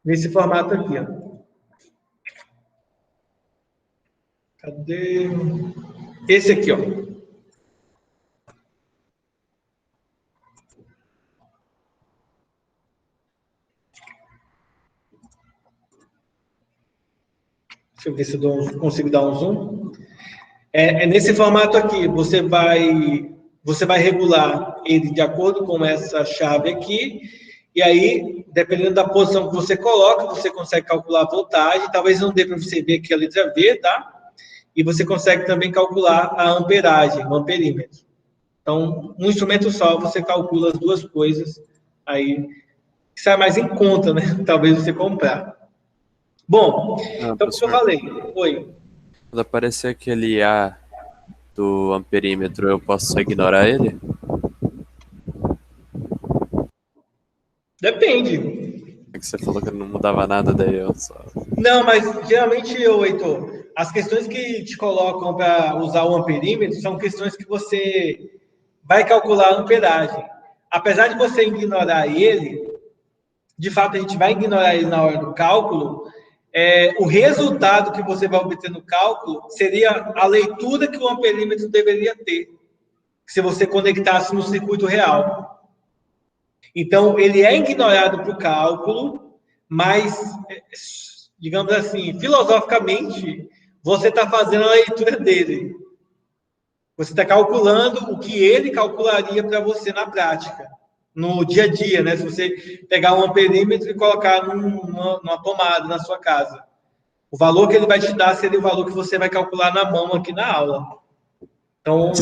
Nesse formato aqui, ó. Cadê? Esse aqui, ó. Deixa eu ver se eu consigo dar um zoom. É nesse formato aqui. Você vai regular ele de acordo com essa chave aqui. E aí, dependendo da posição que você coloca, você consegue calcular a voltagem. Talvez não dê para você ver aqui a letra V, tá? E você consegue também calcular a amperagem, o amperímetro. Então, um instrumento só, você calcula as duas coisas. Aí, sai mais em conta, né? Talvez você comprar. Bom, então, como eu falei, quando aparecer aquele A do amperímetro, eu posso ignorar ele? Depende. É que você falou que não mudava nada, daí eu só... Não, mas geralmente, Heitor, as questões que te colocam para usar o amperímetro são questões que você vai calcular a amperagem. Apesar de você ignorar ele, de fato a gente vai ignorar ele na hora do cálculo, o resultado que você vai obter no cálculo seria a leitura que o amperímetro deveria ter, se você conectasse no circuito real. Então, ele é ignorado para o cálculo, mas, digamos assim, filosoficamente, você está fazendo a leitura dele. Você está calculando o que ele calcularia para você na prática, no dia a dia, né? Se você pegar um amperímetro e colocar numa tomada na sua casa. O valor que ele vai te dar seria o valor que você vai calcular na mão aqui na aula. Então,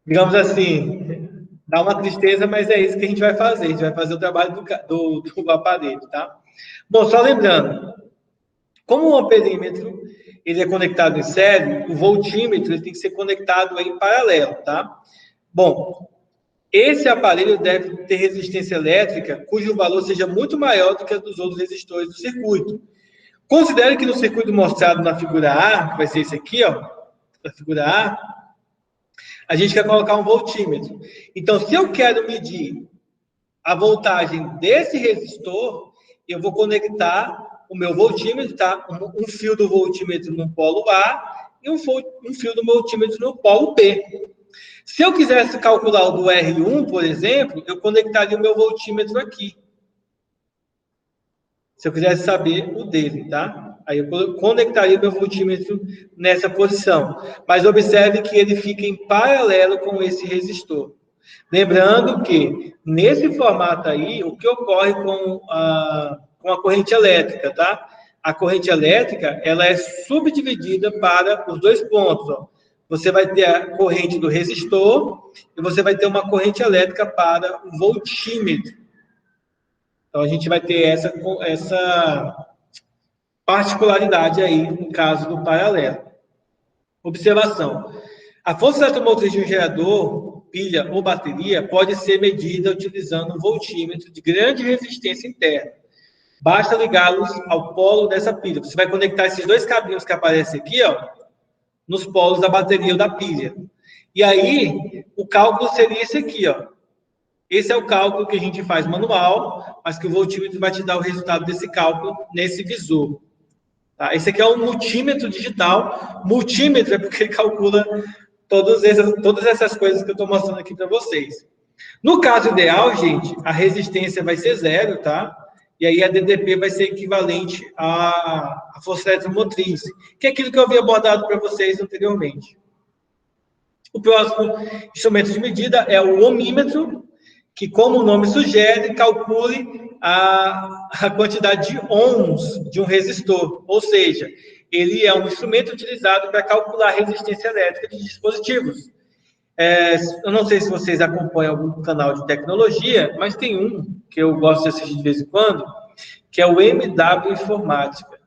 digamos assim, dá uma tristeza, mas é isso que a gente vai fazer. A gente vai fazer o trabalho do aparelho, tá? Bom, só lembrando, como o amperímetro ele é conectado em série, o voltímetro ele tem que ser conectado em paralelo, tá? Bom, esse aparelho deve ter resistência elétrica cujo valor seja muito maior do que a dos outros resistores do circuito. Considere que no circuito mostrado na figura A, que vai ser esse aqui, ó, na figura a gente quer colocar um voltímetro. Então, se eu quero medir a voltagem desse resistor, eu vou conectar o meu voltímetro, tá? Um fio do voltímetro no polo A e um fio do voltímetro no polo B. Se eu quisesse calcular o do R1, por exemplo, eu conectaria o meu voltímetro aqui. Se eu quisesse saber o dele, tá? Aí eu conectaria o meu voltímetro nessa posição. Mas observe que ele fica em paralelo com esse resistor. Lembrando que, nesse formato aí, o que ocorre com a corrente elétrica, tá? A corrente elétrica, ela é subdividida para os dois pontos, ó. Você vai ter a corrente do resistor e você vai ter uma corrente elétrica para o voltímetro. Então, a gente vai ter essa particularidade aí, no caso do paralelo. Observação. A força eletromotriz de um gerador, pilha ou bateria pode ser medida utilizando um voltímetro de grande resistência interna. Basta ligá-los ao polo dessa pilha. Você vai conectar esses dois cabinhos que aparecem aqui, ó, nos polos da bateria ou da pilha. E aí, o cálculo seria esse aqui, ó. Esse é o cálculo que a gente faz manual, mas que o voltímetro vai te dar o resultado desse cálculo nesse visor. Tá? Esse aqui é um multímetro digital. Multímetro é porque ele calcula todas essas coisas que eu estou mostrando aqui para vocês. No caso ideal, gente, a resistência vai ser 0, tá? E aí a DDP vai ser equivalente à força eletromotriz, que é aquilo que eu havia abordado para vocês anteriormente. O próximo instrumento de medida é o ohmímetro, que, como o nome sugere, calcule a quantidade de ohms de um resistor, ou seja, ele é um instrumento utilizado para calcular a resistência elétrica de dispositivos. Eu não sei se vocês acompanham algum canal de tecnologia, mas tem um que eu gosto de assistir de vez em quando, que é o MW Informática.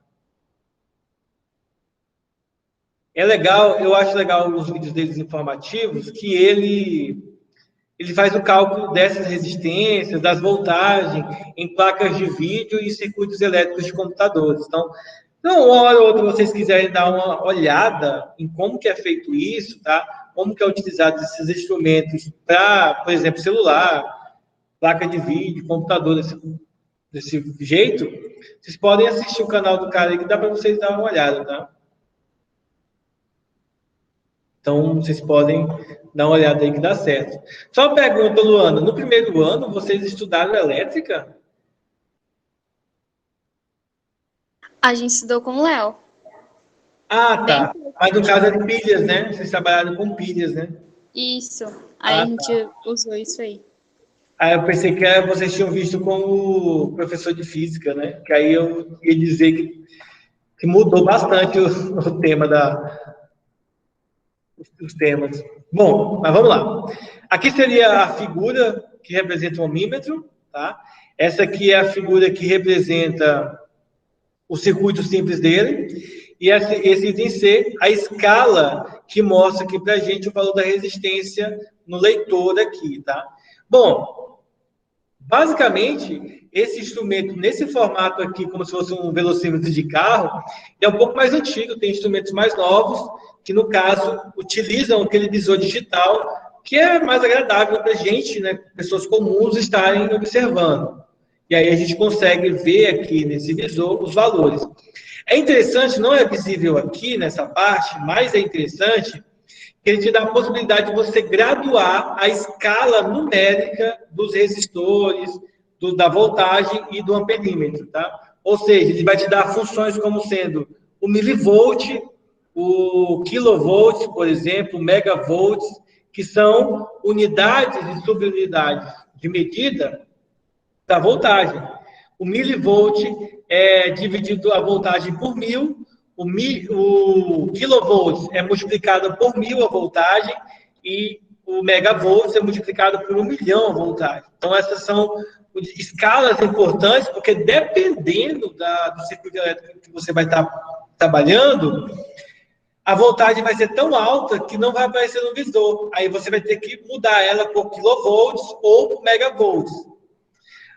É legal, eu acho legal os vídeos deles informativos, que ele faz o cálculo dessas resistências, das voltagens em placas de vídeo e circuitos elétricos de computadores. Então, uma hora ou outra vocês quiserem dar uma olhada em como que é feito isso, tá? Como que é utilizado esses instrumentos para, por exemplo, celular, placa de vídeo, computador desse jeito, vocês podem assistir o canal do cara aí que dá para vocês dar uma olhada, tá? Então, vocês podem dar uma olhada aí que dá certo. Só uma pergunta, Luana. No primeiro ano, vocês estudaram elétrica? A gente estudou com o Léo. Ah, tá. Mas no caso é de pilhas, né? Vocês trabalharam com pilhas, né? Isso. Aí a gente usou isso aí. Aí eu pensei que vocês tinham visto como professor de física, né? Que aí eu ia dizer que mudou bastante o tema os temas. Bom, mas vamos lá. Aqui seria a figura que representa o ohmímetro, tá? Essa aqui é a figura que representa o circuito simples dele. E esse item C, a escala que mostra aqui para a gente o valor da resistência no leitor aqui, tá? Bom, basicamente, esse instrumento, nesse formato aqui, como se fosse um velocímetro de carro, é um pouco mais antigo, tem instrumentos mais novos, que, no caso, utilizam aquele visor digital, que é mais agradável para a gente, né, pessoas comuns, estarem observando. E aí a gente consegue ver aqui nesse visor os valores. É interessante, não é visível aqui nessa parte, mas é interessante que ele te dá a possibilidade de você graduar a escala numérica dos resistores, da voltagem e do amperímetro, tá? Ou seja, ele vai te dar funções como sendo o milivolt, o kilovolt, por exemplo, o megavolt, que são unidades e subunidades de medida da voltagem. O milivolt é dividido a voltagem por 1000, o kilovolt é multiplicado por 1000 a voltagem e o megavolt é multiplicado por 1.000.000 a voltagem. Então, essas são escalas importantes, porque dependendo do circuito elétrico que você vai estar trabalhando, a voltagem vai ser tão alta que não vai aparecer no visor. Aí você vai ter que mudar ela por kilovolts ou por megavolts.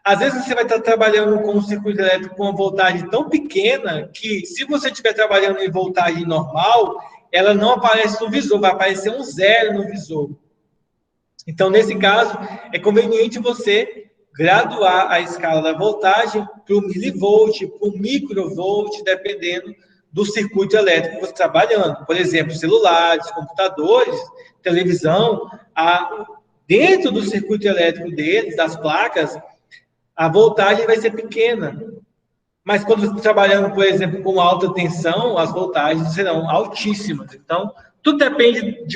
Às vezes você vai estar trabalhando com um circuito elétrico com uma voltagem tão pequena que, se você estiver trabalhando em voltagem normal, ela não aparece no visor, vai aparecer um 0 no visor. Então, nesse caso, é conveniente você graduar a escala da voltagem para o milivolt, para o microvolt, dependendo do circuito elétrico que você está trabalhando. Por exemplo, celulares, computadores, televisão, dentro do circuito elétrico deles, das placas, a voltagem vai ser pequena. Mas quando você está trabalhando, por exemplo, com alta tensão, as voltagens serão altíssimas. Então, tudo depende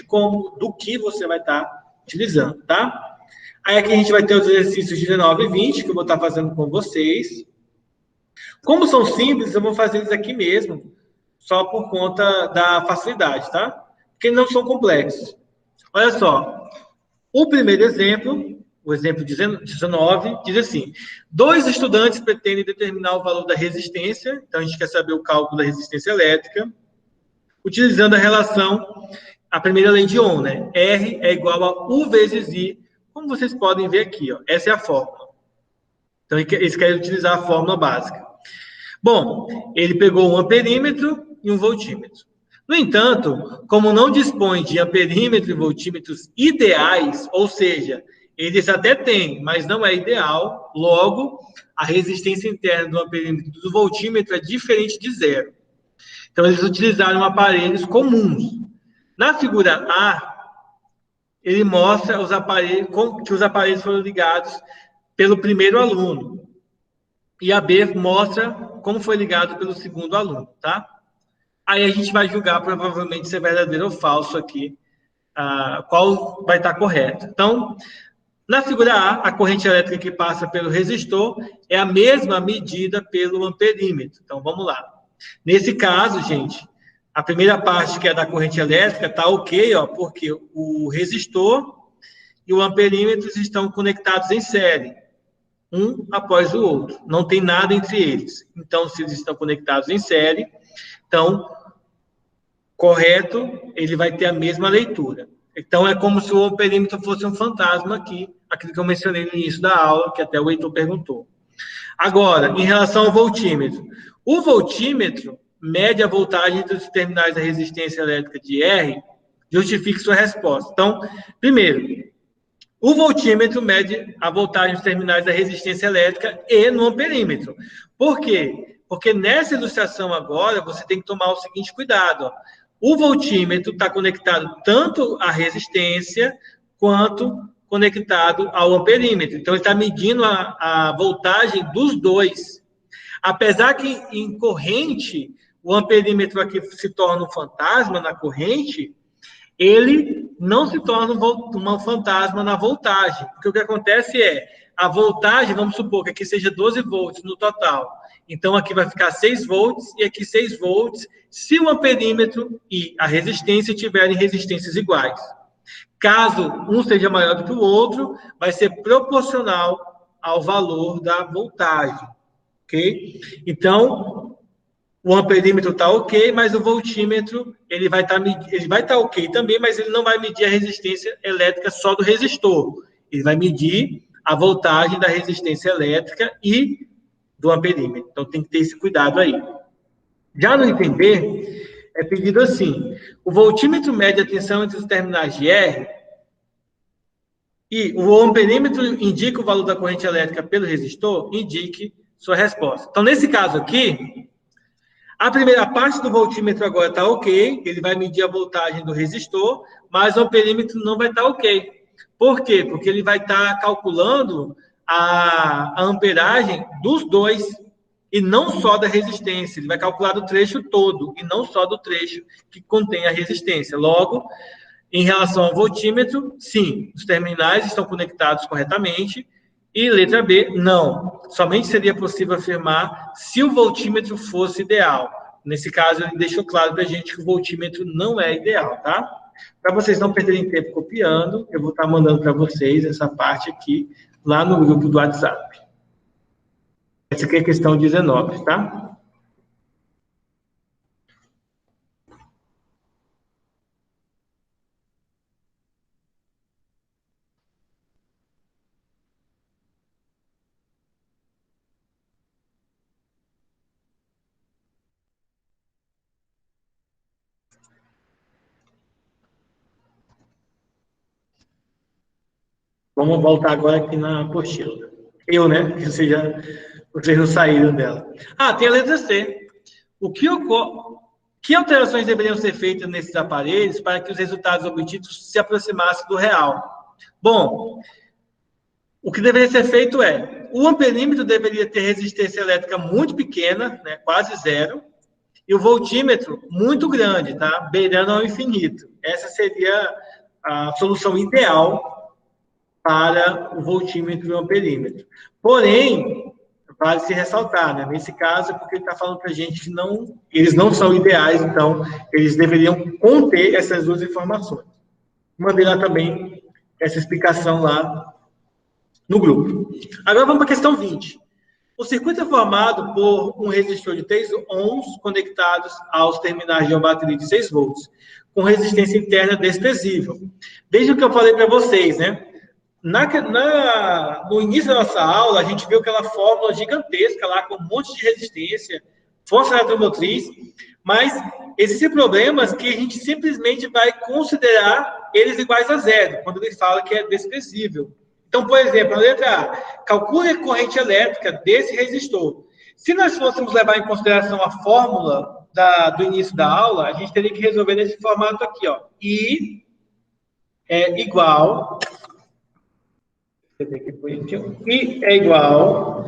do que você vai estar utilizando, tá? Aí aqui a gente vai ter os exercícios de 19 e 20, que eu vou estar fazendo com vocês. Como são simples, eu vou fazer eles aqui mesmo, só por conta da facilidade, tá? Porque não são complexos. Olha só, o primeiro exemplo, o exemplo 19, diz assim: 2 estudantes pretendem determinar o valor da resistência, então a gente quer saber o cálculo da resistência elétrica, utilizando a relação, a primeira lei de Ohm, né? R é igual a U vezes I, como vocês podem ver aqui, ó, essa é a fórmula. Então, eles querem utilizar a fórmula básica. Bom, ele pegou um amperímetro e um voltímetro. No entanto, como não dispõe de amperímetro e voltímetros ideais, ou seja, eles até têm, mas não é ideal, logo, a resistência interna do amperímetro e do voltímetro é diferente de 0. Então, eles utilizaram aparelhos comuns. Na figura A, ele mostra os aparelhos, que os aparelhos foram ligados pelo primeiro aluno. E a B mostra como foi ligado pelo segundo aluno, tá? Aí a gente vai julgar provavelmente se é verdadeiro ou falso aqui, qual vai estar correto. Então, na figura A, a corrente elétrica que passa pelo resistor é a mesma medida pelo amperímetro. Então, vamos lá. Nesse caso, gente, a primeira parte, que é da corrente elétrica, está ok, ó, porque o resistor e o amperímetro estão conectados em série, um após o outro. Não tem nada entre eles. Então, se eles estão conectados em série, então, correto, ele vai ter a mesma leitura. Então, é como se o amperímetro fosse um fantasma aqui, aquilo que eu mencionei no início da aula, que até o Heitor perguntou. Agora, em relação ao voltímetro. O voltímetro mede a voltagem dos terminais da resistência elétrica de R, justifique sua resposta. Então, primeiro, o voltímetro mede a voltagem dos terminais da resistência elétrica e no amperímetro. Por quê? Porque nessa ilustração agora, você tem que tomar o seguinte cuidado, ó. O voltímetro está conectado tanto à resistência quanto conectado ao amperímetro. Então, ele está medindo a voltagem dos dois. Apesar que em corrente, o amperímetro aqui se torna um fantasma na corrente, ele não se torna um fantasma na voltagem. Porque o que acontece é, a voltagem, vamos supor que aqui seja 12 volts no total. Então, aqui vai ficar 6 volts e aqui 6 volts, se o amperímetro e a resistência tiverem resistências iguais. Caso um seja maior do que o outro, vai ser proporcional ao valor da voltagem, ok? Então, o amperímetro está ok, mas o voltímetro ele vai estar ok também, mas ele não vai medir a resistência elétrica só do resistor. Ele vai medir a voltagem da resistência elétrica e do amperímetro. Então, tem que ter esse cuidado aí. Já no item B, é pedido assim, o voltímetro mede a tensão entre os terminais de R e o amperímetro indica o valor da corrente elétrica pelo resistor, indique sua resposta. Então, nesse caso aqui, a primeira parte do voltímetro agora está ok, ele vai medir a voltagem do resistor, mas o amperímetro não vai estar ok. Por quê? Porque ele vai estar calculando a amperagem dos dois, e não só da resistência. Ele vai calcular do trecho todo, e não só do trecho que contém a resistência. Logo, em relação ao voltímetro, sim, os terminais estão conectados corretamente, e letra B, não. Somente seria possível afirmar se o voltímetro fosse ideal. Nesse caso, ele deixou claro para a gente que o voltímetro não é ideal, tá? Para vocês não perderem tempo copiando, eu vou estar mandando para vocês essa parte aqui, lá no grupo do WhatsApp. Essa aqui é a questão 19, tá? Vamos voltar agora aqui na apostila. Né? Que vocês não saíram dela. Tem a letra C. Que alterações deveriam ser feitas nesses aparelhos para que os resultados obtidos se aproximassem do real? Bom, o que deveria ser feito é, o amperímetro deveria ter resistência elétrica muito pequena, né, quase zero, e o voltímetro muito grande, tá? Beirando ao infinito. Essa seria a solução ideal para o voltímetro e o amperímetro. Porém, vale se ressaltar, né? Nesse caso, é porque ele está falando para a gente que eles não são ideais, então eles deveriam conter essas duas informações. Mandei lá também essa explicação lá no grupo. Agora vamos para a questão 20. O circuito é formado por um resistor de 3 ohms conectados aos terminais de uma bateria de 6 volts, com resistência interna desprezível. Desde o que eu falei para vocês, né? No início da nossa aula, a gente viu aquela fórmula gigantesca lá, com um monte de resistência, força eletromotriz, mas existem problemas que a gente simplesmente vai considerar eles iguais a zero, quando ele fala que é desprezível. Então, por exemplo, a letra A, calcule a corrente elétrica desse resistor. Se nós fôssemos levar em consideração a fórmula do início da aula, a gente teria que resolver nesse formato aqui, ó. I é igual... I é igual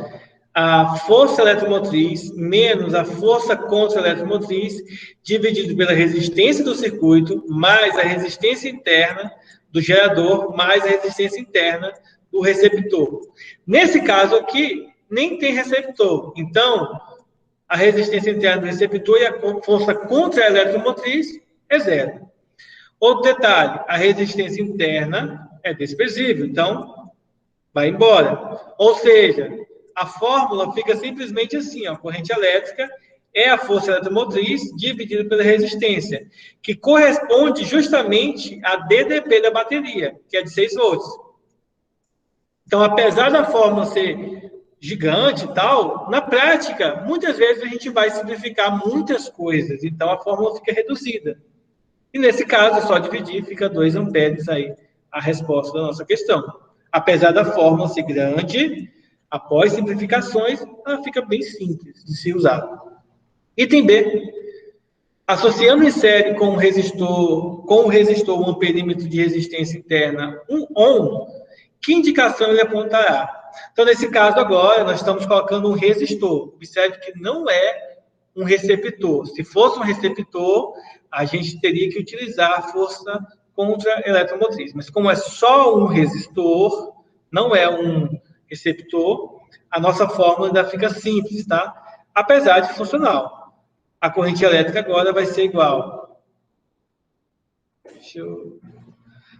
a força eletromotriz menos a força contra-eletromotriz dividido pela resistência do circuito mais a resistência interna do gerador mais a resistência interna do receptor. Nesse caso aqui, nem tem receptor. Então, a resistência interna do receptor e a força contra-eletromotriz é zero. Outro detalhe, a resistência interna é desprezível, então vai embora. Ou seja, a fórmula fica simplesmente assim, ó, corrente elétrica é a força eletromotriz dividida pela resistência, que corresponde justamente a DDP da bateria, que é de 6 volts. Então, apesar da fórmula ser gigante e tal, na prática, muitas vezes a gente vai simplificar muitas coisas, então a fórmula fica reduzida. E nesse caso, é só dividir, fica 2 amperes aí a resposta da nossa questão. Apesar da fórmula ser grande, após simplificações, ela fica bem simples de se usar. Item B. Associando em série com o resistor um amperímetro de resistência interna 1 ohm, que indicação ele apontará? Então, nesse caso agora, nós estamos colocando um resistor. Observe que não é um receptor. Se fosse um receptor, a gente teria que utilizar a força contra-eletromotriz. Mas como é só um resistor, não é um receptor, a nossa fórmula ainda fica simples, tá? Apesar de funcional. A corrente elétrica agora vai ser igual.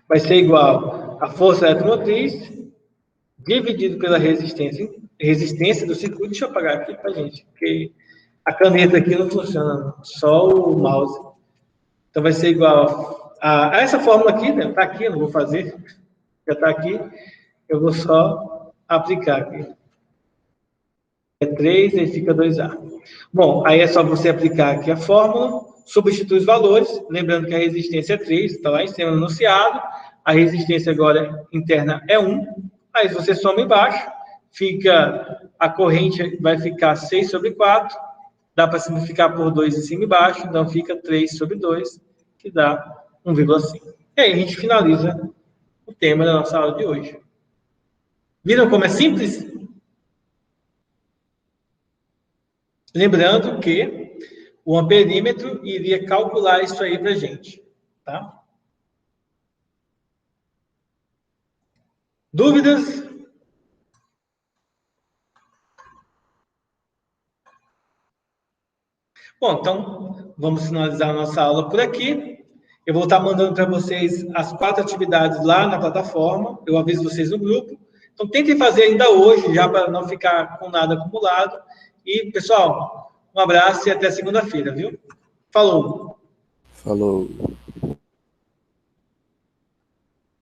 Vai ser igual a força eletromotriz dividido pela resistência do circuito. Deixa eu apagar aqui pra gente, porque a caneta aqui não funciona, só o mouse. Então vai ser igual a essa fórmula aqui, né? Tá aqui, eu não vou fazer. Já tá aqui. Eu vou só aplicar aqui. É 3, aí fica 2A. Bom, aí é só você aplicar aqui a fórmula, substitui os valores, lembrando que a resistência é 3, está lá em cima anunciado, a resistência agora interna é 1, aí você soma embaixo, a corrente vai ficar 6 sobre 4, dá para simplificar por 2 em cima e embaixo, então fica 3 sobre 2, que dá 1,5. E aí a gente finaliza o tema da nossa aula de hoje. Viram como é simples? Lembrando que o amperímetro iria calcular isso aí para a gente, tá? Dúvidas? Bom, então, vamos finalizar a nossa aula por aqui. Eu vou estar mandando para vocês as 4 atividades lá na plataforma. Eu aviso vocês no grupo. Então, tentem fazer ainda hoje, já para não ficar com nada acumulado. E, pessoal, um abraço e até segunda-feira, viu? Falou! Falou.